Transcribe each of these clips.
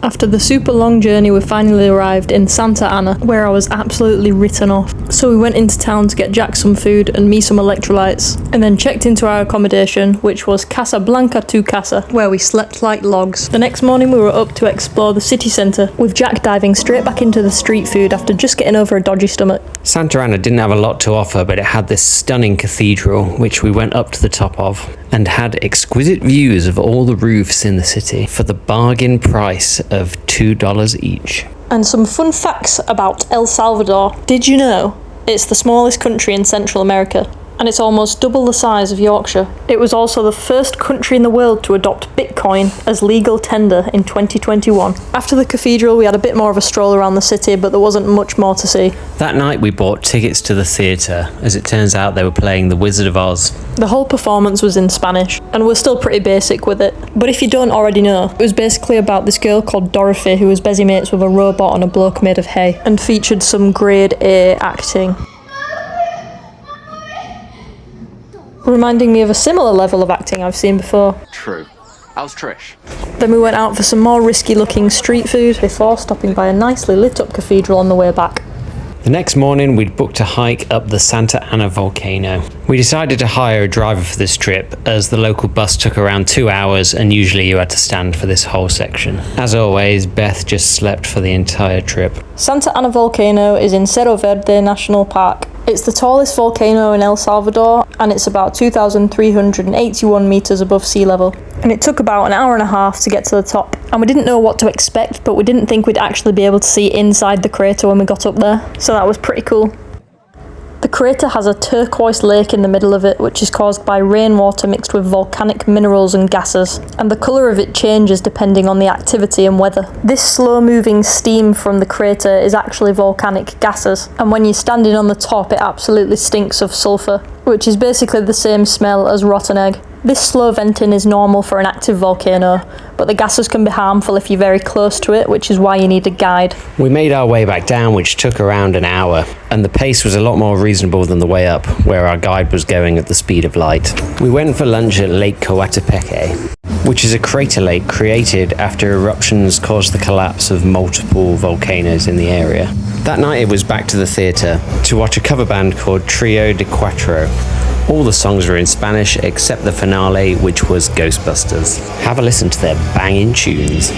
After the super long journey, we finally arrived in Santa Ana, where I was absolutely written off. So we went into town to get Jack some food and me some electrolytes, and then checked into our accommodation, which was Casa Blanca tu Casa, where we slept like logs. The next morning we were up to explore the city centre, with Jack diving straight back into the street food after just getting over a dodgy stomach. Santa Ana didn't have a lot to offer, but it had this stunning cathedral, which we went up to the top of, and had exquisite views of all the roofs in the city for the bargain price of $2 each. And some fun facts about El Salvador. Did you know it's the smallest country in Central America? And it's almost double the size of Yorkshire. It was also the first country in the world to adopt Bitcoin as legal tender in 2021. After the cathedral, we had a bit more of a stroll around the city, but there wasn't much more to see. That night we bought tickets to the theatre. As it turns out, they were playing The Wizard of Oz. The whole performance was in Spanish, and we're still pretty basic with it. But if you don't already know, it was basically about this girl called Dorothy who was busy mates with a robot and a bloke made of hay, and featured some grade A acting. Reminding me of a similar level of acting I've seen before. True. How's Trish? Then we went out for some more risky looking street food before stopping by a nicely lit up cathedral on the way back. The next morning we'd booked a hike up the Santa Ana volcano. We decided to hire a driver for this trip, as the local bus took around 2 hours and usually you had to stand for this whole section. As always, Beth just slept for the entire trip. Santa Ana volcano is in Cerro Verde National Park. It's the tallest volcano in El Salvador, and it's about 2,381 metres above sea level. And it took about an hour and a half to get to the top. And we didn't know what to expect, but we didn't think we'd actually be able to see inside the crater when we got up there. So that was pretty cool. The crater has a turquoise lake in the middle of it, which is caused by rainwater mixed with volcanic minerals and gases, and the colour of it changes depending on the activity and weather. This slow-moving steam from the crater is actually volcanic gases, and when you're standing on the top it absolutely stinks of sulphur, which is basically the same smell as rotten egg. This slow venting is normal for an active volcano, but the gases can be harmful if you're very close to it, which is why you need a guide. We made our way back down, which took around an hour, and the pace was a lot more reasonable than the way up, where our guide was going at the speed of light. We went for lunch at Lake Coatepeque, which is a crater lake created after eruptions caused the collapse of multiple volcanoes in the area. That night it was back to the theatre to watch a cover band called Trio de Cuatro. All the songs were in Spanish except the finale, which was Ghostbusters. Have a listen to their banging tunes.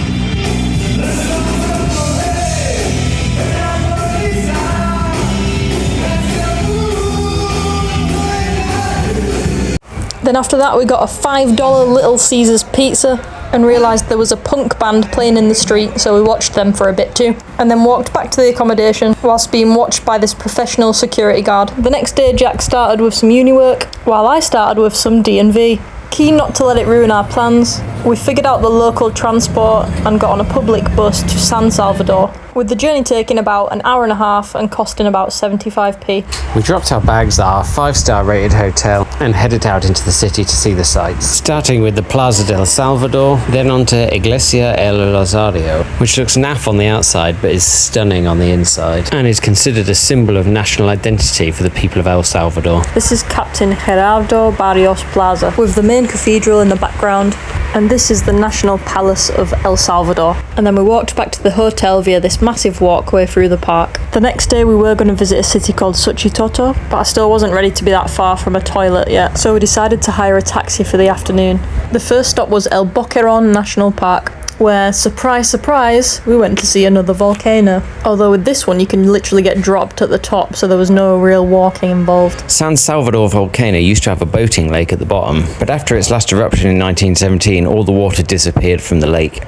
Then after that we got a $5 Little Caesars pizza and realised there was a punk band playing in the street, so we watched them for a bit too. And then walked back to the accommodation whilst being watched by this professional security guard. The next day Jack started with some uni work, while I started with some D&V. Keen not to let it ruin our plans, we figured out the local transport and got on a public bus to San Salvador, with the journey taking about an hour and a half and costing about 75p. We dropped our bags at our 5-star rated hotel and headed out into the city to see the sights, starting with the Plaza del Salvador, then on to Iglesia El Rosario, which looks naff on the outside but is stunning on the inside, and is considered a symbol of national identity for the people of El Salvador. This is Captain Gerardo Barrios Plaza, with the main cathedral in the background, and this is the National Palace of El Salvador. And then we walked back to the hotel via this massive walkway through the park. The next day we were going to visit a city called Suchitoto, but I still wasn't ready to be that far from a toilet yet, so we decided to hire a taxi for the afternoon. The first stop was El Boquerón National Park, where, surprise surprise, we went to see another volcano. Although with this one you can literally get dropped at the top, so there was no real walking involved. San Salvador volcano used to have a boating lake at the bottom, but after its last eruption in 1917 all the water disappeared from the lake.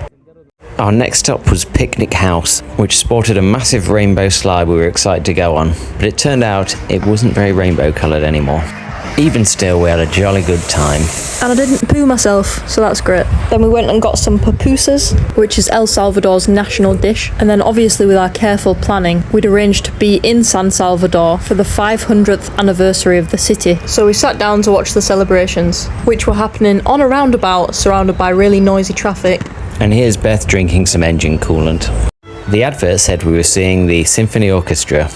Our next stop was Picnic House, which sported a massive rainbow slide we were excited to go on, but it turned out it wasn't very rainbow coloured anymore. Even still, we had a jolly good time. And I didn't poo myself, so that's great. Then we went and got some pupusas, which is El Salvador's national dish. And then obviously with our careful planning, we'd arranged to be in San Salvador for the 500th anniversary of the city. So we sat down to watch the celebrations, which were happening on a roundabout surrounded by really noisy traffic. And here's Beth drinking some engine coolant. The advert said we were seeing the symphony orchestra.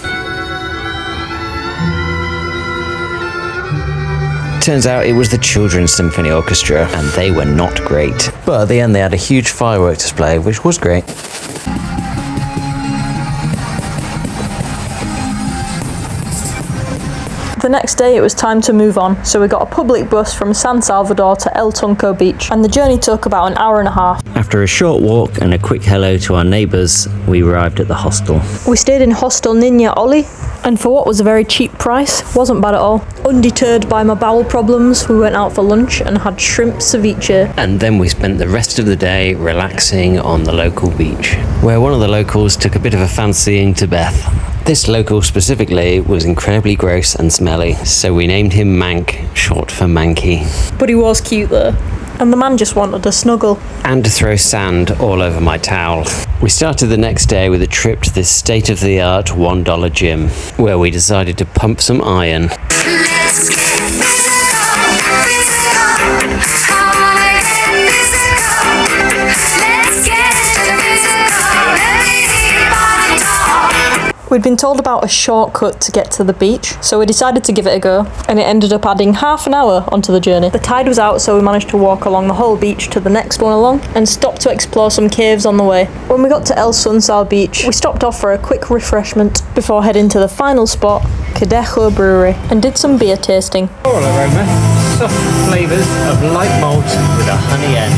Turns out it was the Children's Symphony Orchestra, and they were not great. But at the end they had a huge firework display, which was great. The next day it was time to move on, so we got a public bus from San Salvador to El Tunco beach, and the journey took about an hour and a half. After a short walk and a quick hello to our neighbours, we arrived at the hostel. We stayed in Hostel Niña Oli, and for what was a very cheap price, wasn't bad at all. Undeterred by my bowel problems, we went out for lunch and had shrimp ceviche. And then we spent the rest of the day relaxing on the local beach, where one of the locals took a bit of a fancying to Beth. This local specifically was incredibly gross and smelly, so we named him Mank, short for Manky. But he was cute though. And the man just wanted a snuggle. And to throw sand all over my towel. We started the next day with a trip to this state-of-the-art $1 gym, where we decided to pump some iron. Let's get physical, physical. I wanna get physical. Let's get physical. Everybody talk. We'd been told about a shortcut to get to the beach, so we decided to give it a go, and it ended up adding half an hour onto the journey. The tide was out, so we managed to walk along the whole beach to the next one along, and stopped to explore some caves on the way. When we got to El Sunsal beach, we stopped off for a quick refreshment before heading to the final spot, Cadejo Brewery, and did some beer tasting. Floral aroma, soft flavours of light malt with a honey end.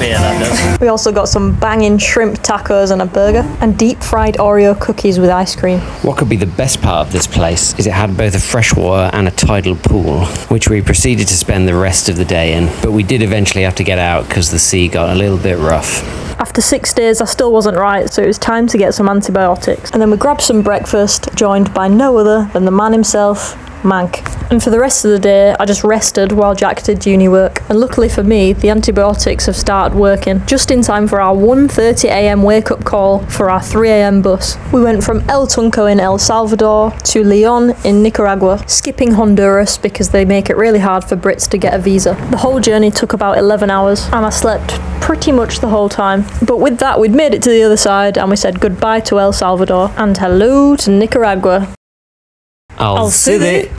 Beer, that does. We also got some banging shrimp tacos and a burger, and deep fried Oreo cookies with ice cream. What could be the best part of this place is it had both a freshwater and a tidal pool, which we proceeded to spend the rest of the day in. But we did eventually have to get out because the sea got a little bit rough. After 6 days, I still wasn't right, so it was time to get some antibiotics. And then we grabbed some breakfast, joined by no other than the man himself, Mank. And for the rest of the day, I just rested while Jack did uni work. And luckily for me, the antibiotics have started working, just in time for our 1:30 a.m. wake-up call for our 3 a.m. bus. We went from El Tunco in El Salvador to Leon in Nicaragua, skipping Honduras because they make it really hard for Brits to get a visa. The whole journey took about 11 hours, and I slept pretty much the whole time. But with that, we'd made it to the other side, and we said goodbye to El Salvador and hello to Nicaragua. I'll see it.